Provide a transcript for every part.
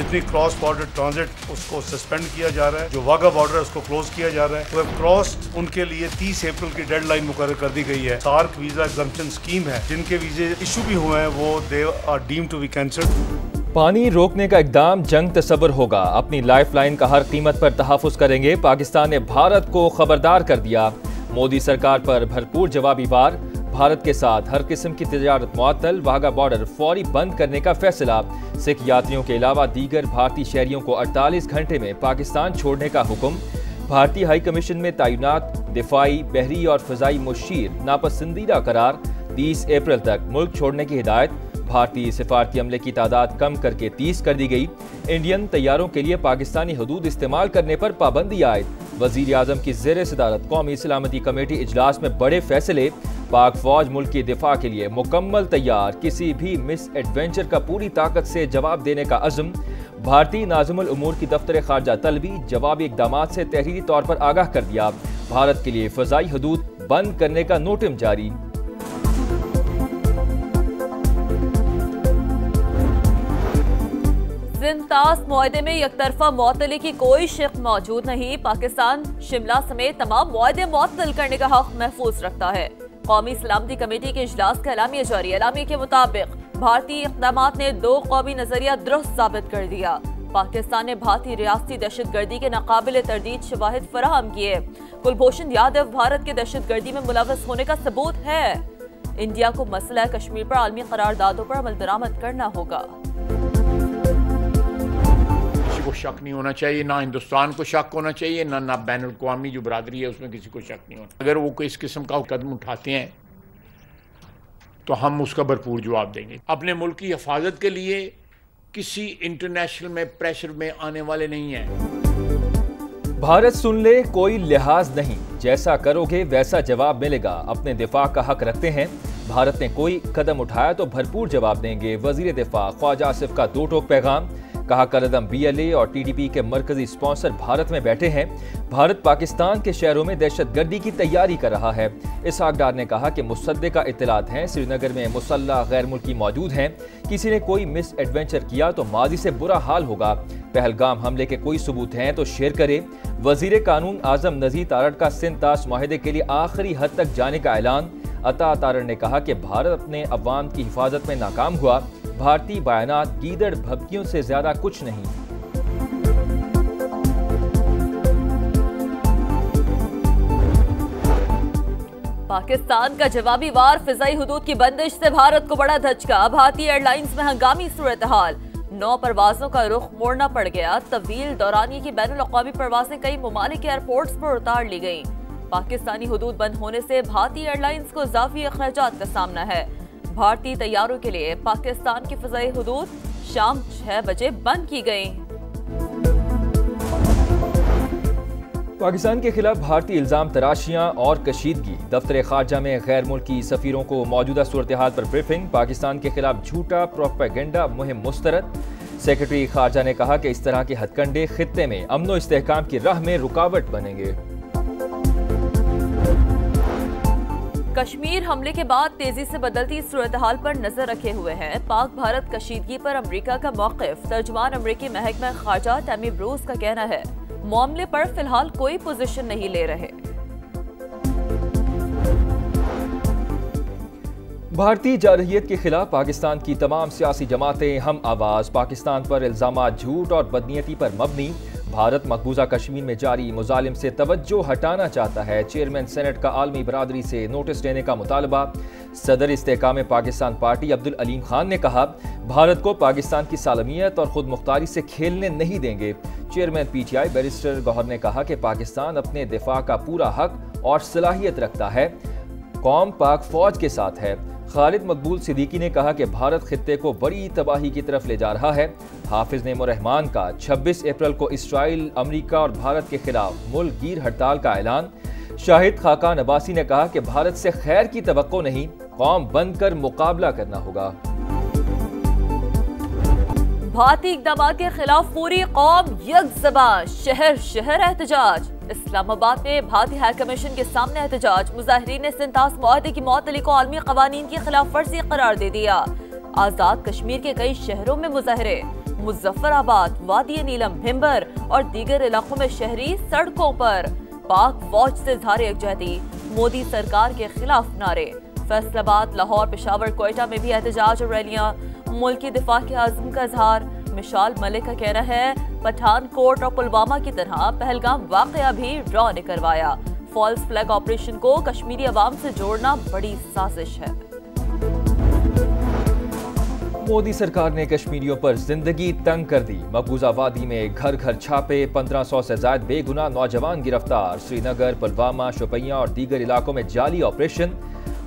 जितनी cross border transit उसको suspend किया जा रहा है, जो वाघा बॉर्डर है उसको क्लोज किया जा रहा है। तो क्रॉस्ड उनके लिए 30 अप्रैल की डेडलाइन मुकर्रर कर दी गई है। सार्क वीजा एग्जम्पशन स्कीम है, जिनके वीजे इशू भी हुए हैं वो they are deemed to be cancelled. पानी रोकने का इकदाम जंग तसव्वुर होगा, अपनी लाइफलाइन का हर कीमत पर तहफ़्फ़ुज़ करेंगे। पाकिस्तान ने भारत को खबरदार कर दिया, मोदी सरकार पर भरपूर जवाबी वार। भारत के साथ हर किस्म की तिजारत मुअत्तल, वाघा बॉर्डर फौरी बंद करने का फैसला। सिख यात्रियों के अलावा दीगर भारतीय शहरियों को 48 घंटे में पाकिस्तान छोड़ने का हुक्म। भारतीय हाई कमीशन में तैनात दिफाई, बहरी और फ़ज़ाई मुशीर नापसंदीदा करार। 30 अप्रैल तक मुल्क छोड़ने की हिदायत। भारतीय सिफारती अमले की तादाद कम करके 30 कर दी गई। इंडियन तैयारों के लिए पाकिस्तानी हदूद इस्तेमाल करने पर पाबंदी आयद। वज़ीर आज़म की ज़ेर सदारत कौमी सलामती कमेटी इजलास में बड़े फैसले। पाक फौज मुल्क की दिफा के लिए मुकम्मल तैयार, किसी भी मिस एडवेंचर का पूरी ताकत से जवाब देने का अज़्म। भारतीय नाज़िमुल उमूर की दफ्तर खारजा तलबी जवाबी इक़दामात से तहरीरी तौर पर आगाह कर दिया। भारत के लिए फ़ज़ाई हदूद बंद करने का नोटिस जारी। सिंतास मुआहदे में यकतरफा मुअत्तली की कोई शिक मौजूद नहीं। पाकिस्तान शिमला समेत तमाम मुआहदे मुअत्तल करने का हक महफूज रखता है। कौमी सलामती कमेटी के इजलास का एलामिया जारी। एलामिया के मुताबिक भारतीय इक़दामात ने 2 कौमी नजरिया दुरुस्त साबित कर दिया। पाकिस्तान ने भारतीय रियासती दहशतगर्दी के नाकाबिल तरदीद शवाहिद फराहम किए। कुलभूषण यादव भारत के दहशतगर्दी में मुलव्वस होने का सबूत है। इंडिया को मसला कश्मीर पर आलमी करारदादों पर अमल दरामद करना होगा। को शक नहीं होना चाहिए, ना हिंदुस्तान को शक होना चाहिए, ना बैन अल-अक़वामी जो बरादरी है उसमें किसी को शक नहीं होना। अगर वो कोई इस किस्म का कदम उठाते हैं तो हम उसका भरपूर जवाब देंगे। अपने मुल्क की हिफाजत के लिए किसी इंटरनेशनल में प्रेशर में आने वाले नहीं हैं। भारत सुन ले, कोई लिहाज नहीं, जैसा करोगे वैसा जवाब मिलेगा। अपने दिफा का हक रखते हैं। भारत ने कोई कदम उठाया तो भरपूर जवाब देंगे। वजीर दिफा ख्वाजा आसिफ का 2 टोक पैगाम। कहा करदम BLA और TTP के मरकजी स्पॉन्सर भारत में बैठे हैं। भारत पाकिस्तान के शहरों में दहशतगर्दी की तैयारी कर रहा है। इसहाक डार ने कहा कि मुसद्दिका इत्तलात हैं, श्रीनगर में मुसल्लह गैर मुल्की मौजूद हैं। किसी ने कोई मिस एडवेंचर किया तो माजी से बुरा हाल होगा। पहलगाम हमले के कोई सबूत हैं तो शेयर करे। वजीर कानून आजम नज़ीर तारड़ का सिंतास मुआहदे के लिए आखिरी हद तक जाने का ऐलान। अता तारड़ ने कहा कि भारत अपने अवाम की हिफाजत में नाकाम हुआ। भारतीय बयानात गीदड़ भभकियों से ज्यादा कुछ नहीं। पाकिस्तान का जवाबी वार, फिजाई हुदूद की बंदिश से भारत को बड़ा धचका। भारतीय एयरलाइंस में हंगामी सूरत हाल। 9 परवाजों का रुख मोड़ना पड़ गया। तवील दौरानिये की बैनुल अक़वामी परवाजें कई ममालिक के एयरपोर्ट्स पर उतार ली गईं। पाकिस्तानी हुदूद बंद होने से भारतीय एयरलाइंस को इजाफी अखराजात का सामना है। भारतीय तैयारों के लिए पाकिस्तान की फ़ज़ाई हुदूद शाम 6 बजे बंद की गई। पाकिस्तान के खिलाफ भारतीय इल्जाम तराशियां और कशीदगी। दफ्तर खारजा में गैर मुल्की सफीरों को मौजूदा सूरत हाल पर ब्रीफिंग। पाकिस्तान के खिलाफ झूठा प्रोपेगेंडा मुहिम मुस्तरद। सेक्रेटरी खारजा ने कहा कि इस तरह के हथकंडे खित्ते में अमन व इस्तेहकाम की राह में रुकावट बनेंगे। कश्मीर हमले के बाद तेजी से बदलती सूरत हाल पर नजर रखे हुए हैं। पाक भारत कशीदगी पर अमेरिका का मौक़िफ़। तर्जुमान अमेरिकी महकमा खारजा टैमी ब्रूस का कहना है मामले पर फिलहाल कोई पोजीशन नहीं ले रहे। भारतीय जारहियत के खिलाफ पाकिस्तान की तमाम सियासी जमातें हम आवाज। पाकिस्तान पर इल्जामात झूठ और बदनीयती पर मबनी। भारत मकबूजा कश्मीर में जारी मुजालिम से तवज्जो हटाना चाहता है। चेयरमैन सेनेट का आलमी बरादरी से नोटिस देने का मुतालबा। सदर इस्तेहकाम पाकिस्तान पार्टी अब्दुल अलीम खान ने कहा भारत को पाकिस्तान की सालमियत और खुद मुख्तारी से खेलने नहीं देंगे। चेयरमैन PTI बैरिस्टर गौहर ने कहा कि पाकिस्तान अपने दिफा का पूरा हक और सलाहियत रखता है। कौम पाक फौज के साथ है। खालिद मकबूल सिद्दीकी ने कहा कि भारत खित्ते को बड़ी तबाही की तरफ ले जा रहा है। हाफिज नेमोरहमान का 26 अप्रैल को इसराइल, अमेरिका और भारत के खिलाफ मुल्क गिर हड़ताल का ऐलान। शाहिद खाकान अब्बासी ने कहा कि भारत से खैर की तवक्को नहीं, कौम बनकर मुकाबला करना होगा। भारतीय इक़दामात के खिलाफ पूरी कौम यकज़बान, शहर शहर एहतजाज। इस्लामाबाद में भारतीय हाई कमीशन के सामने एहतजाज। मुजाहिरीन ने सिंतास मुआहदे की मुअत्तली को आलमी कवानीन की खिलाफ वर्जी करार दे दिया। आजाद कश्मीर के कई शहरों में मुजाहरे। मुजफ्फराबाद, वादी नीलम, भिंबर और दीगर इलाकों में शहरी सड़कों पर पाक फौज से इज़हार यकजहती, मोदी सरकार के खिलाफ नारे। फैसलाबाद, लाहौर, पेशावर, कोयटा में भी एहतजाज और रैलियां। मुल्की दिफा के आज़म का इजहार। मिशाल मलिक का कहना है पठानकोट और पुलवामा की तरह पहलगाम वाकया भी रॉ ने करवाया। फॉल्स फ्लैग ऑपरेशन को कश्मीरी अवाम से जोड़ना बड़ी साजिश है। मोदी सरकार ने कश्मीरियों पर जिंदगी तंग कर दी। मकबूजा वादी में घर घर छापे, 1500 से ज्यादा बेगुनाह नौजवान गिरफ्तार। श्रीनगर, पुलवामा, शोपियां और दीगर इलाकों में जाली ऑपरेशन।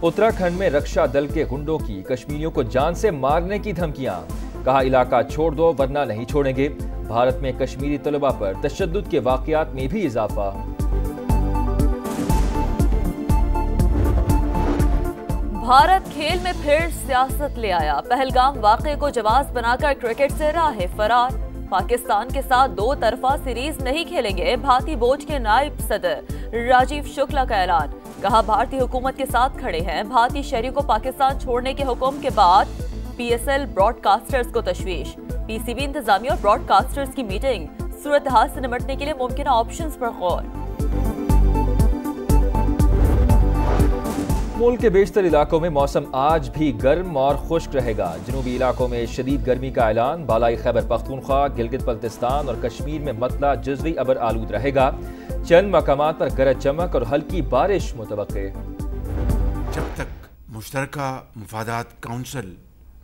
उत्तराखंड में रक्षा दल के गुंडों की कश्मीरियों को जान से मारने की धमकियां। कहा इलाका छोड़ दो वरना नहीं छोड़ेंगे। भारत में कश्मीरी तलबा पर तशद्दुद के वाकयात में भी इजाफा। भारत खेल में फिर सियासत ले आया। पहलगाम वाक़े को जवाब बनाकर क्रिकेट से राह फरार। पाकिस्तान के साथ दो तरफा सीरीज नहीं खेलेंगे। भारतीय बोर्ड के नायब सदर राजीव शुक्ला का ऐलान। कहा भारतीय हुकूमत के साथ खड़े हैं। भारतीय शहरियों को पाकिस्तान छोड़ने के हुक्म के बाद PSL ब्रॉडकास्टर्स को तशवीश। PCB इंतजामिया और ब्रॉडकास्टर्स की मीटिंग। सूरत हाल से निपटने के लिए मुमकिन ऑप्शंस पर गौर। मुल्क के बेशतर इलाकों में मौसम आज भी गर्म और खुश्क रहेगा। जनूबी इलाकों में शदीद गर्मी का ऐलान। बालाई खैबर पख्तूनख्वा, गिलगित बल्तिस्तान और कश्मीर में मतला जुज़वी अबर आलूद रहेगा। चंद मकामात पर गरज चमक और हल्की बारिश मुतवक्के। जब तक मुश्तरका मुफादात काउंसिल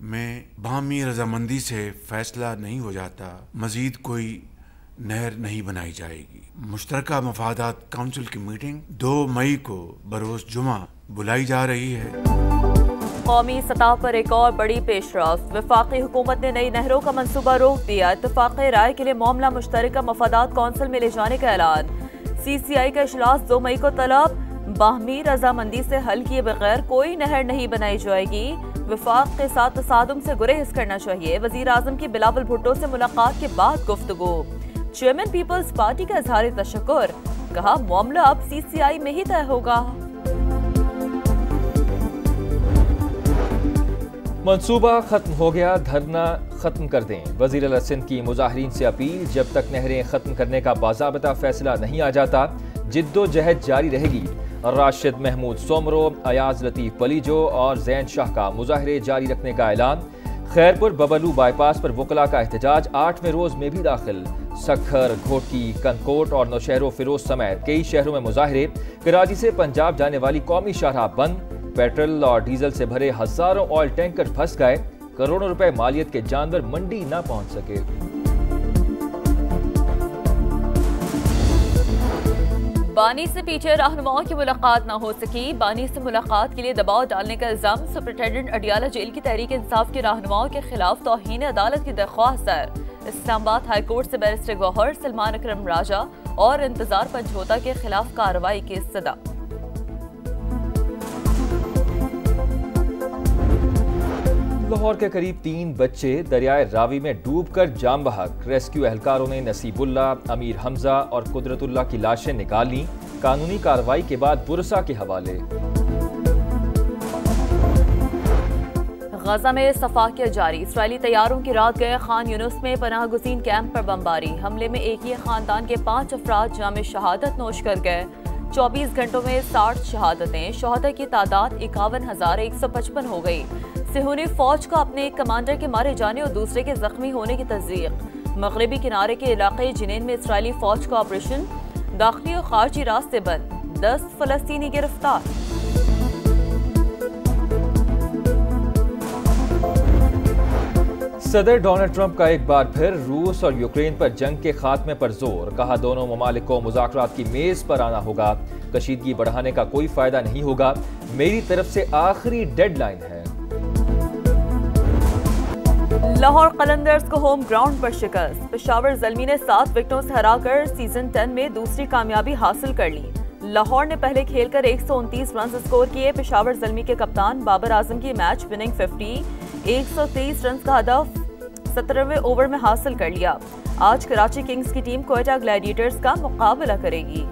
में बाहमी रजामंदी से फैसला नहीं हो जाता, मजीद कोई नहर नहीं बनाई जाएगी। मुश्तरका मुफादात काउंसिल की मीटिंग 2 मई को बरोज जुमा बुलाई जा रही है। कौमी सतह पर एक और बड़ी पेशरफ्त। वफाकी हुकूमत ने नई नहरों का मंसूबा रोक दिया। इत्तफाक़ राय के लिए मामला मुश्तरका मफादात कौंसिल में ले जाने का ऐलान। CCI का इजलास 2 मई को तलब। बाहमी रजामंदी से हल किए बगैर कोई नहर नहीं बनाई जाएगी। वफाक के साथ तसादुम से गुरेज करना चाहिए। वजीर आजम की बिलावल भुट्टो से मुलाकात के बाद गुफ्तगू। चेयरमैन पीपल्स पार्टी का इजहार तशक्कुर। कहा मामला अब CCI में ही तय होगा। मंसूबा खत्म हो गया, धरना खत्म कर दें। वजीर आला सिंध की मुजाहिरीन से अपील। जब तक नहरें खत्म करने का बाज़ाबता फैसला नहीं आ जाता, जिद्दोजहद जारी रहेगी। राशिद महमूद सोमरो, अयाज लतीफ पलीजो और जैन शाह का मुजाहरे जारी रखने का ऐलान। खैरपुर बबलू बाईपास पर वकला का एहतजाज 8वें रोज में भी दाखिल। सखर, घोटकी, कनकोट और नौशहरो फिरोज समेत कई शहरों में मुजाहरे। कराची से पंजाब जाने वाली कौमी शाहराह बंद। पेट्रोल और डीजल से भरे हजारों ऑयल टैंकर फंस गए। करोड़ों रुपए मालियत के जानवर मंडी न पहुंच सके। बानी से पीछे रहनुमाओं की मुलाकात न हो सकी। बानी से मुलाकात के लिए दबाव डालने का इल्जाम। सुपरिटेंडेंट अडियाला जेल की तहरीक इंसाफ के रहनुमाओं के खिलाफ तौहीन अदालत की दरख्वास्त दर। इस्लामाबाद हाई कोर्ट से बैरिस्टर गौहर, सलमान अकरम राजा और इंतजार पंचहोता के खिलाफ कार्रवाई की सदा। लाहौर के करीब 3 बच्चे दरियाए रावी में डूबकर जाम बहक। रेस्क्यू एहलकारों ने नसीबुल्ला, अमीर हमजा और कुदरतुल्लाह की लाशें निकाल लीं। कानूनी कार्रवाई के बाद पुरसा के हवाले। गजा में सफाकिया जारी। इसराइली तैयारों की रात गए खान यूनुस में पनाह गुज़ीन कैंप पर बमबारी। हमले में एक ही खानदान के 5 अफराद जाम शहादत नोश कर गए। 24 घंटों में 60 शहादतें। शहादत की तादाद 51,155 हो गई। सिहूनी फौज का अपने एक कमांडर के मारे जाने और दूसरे के जख्मी होने की तस्दीक। मगरबी किनारे के इलाके जिनेन में इसराइली फौज का ऑपरेशन। दाखिली और खारजी रास्ते बंद। 10 फलस्तीनी गिरफ्तार। सदर डोनाल्ड ट्रंप का एक बार फिर रूस और यूक्रेन पर जंग के खात्मे पर जोर। कहा दोनों ममालिक को मुज़ाकरात की मेज पर आना होगा। कशीदगी बढ़ाने का कोई फायदा नहीं होगा। मेरी तरफ से आखिरी डेडलाइन है। लाहौर कलंदर्स को होम ग्राउंड पर शिकस्त। पेशावर ज़ल्मी ने 7 विकेटों से हराकर सीजन 10 में दूसरी कामयाबी हासिल कर ली। लाहौर ने पहले खेलकर 129 रन स्कोर किए। पेशावर ज़ल्मी के कप्तान बाबर आजम की मैच विनिंग 50 123 रन का हदफ 17वें ओवर में हासिल कर लिया। आज कराची किंग्स की टीम कोयटा ग्लैडिएटर्स का मुकाबला करेगी।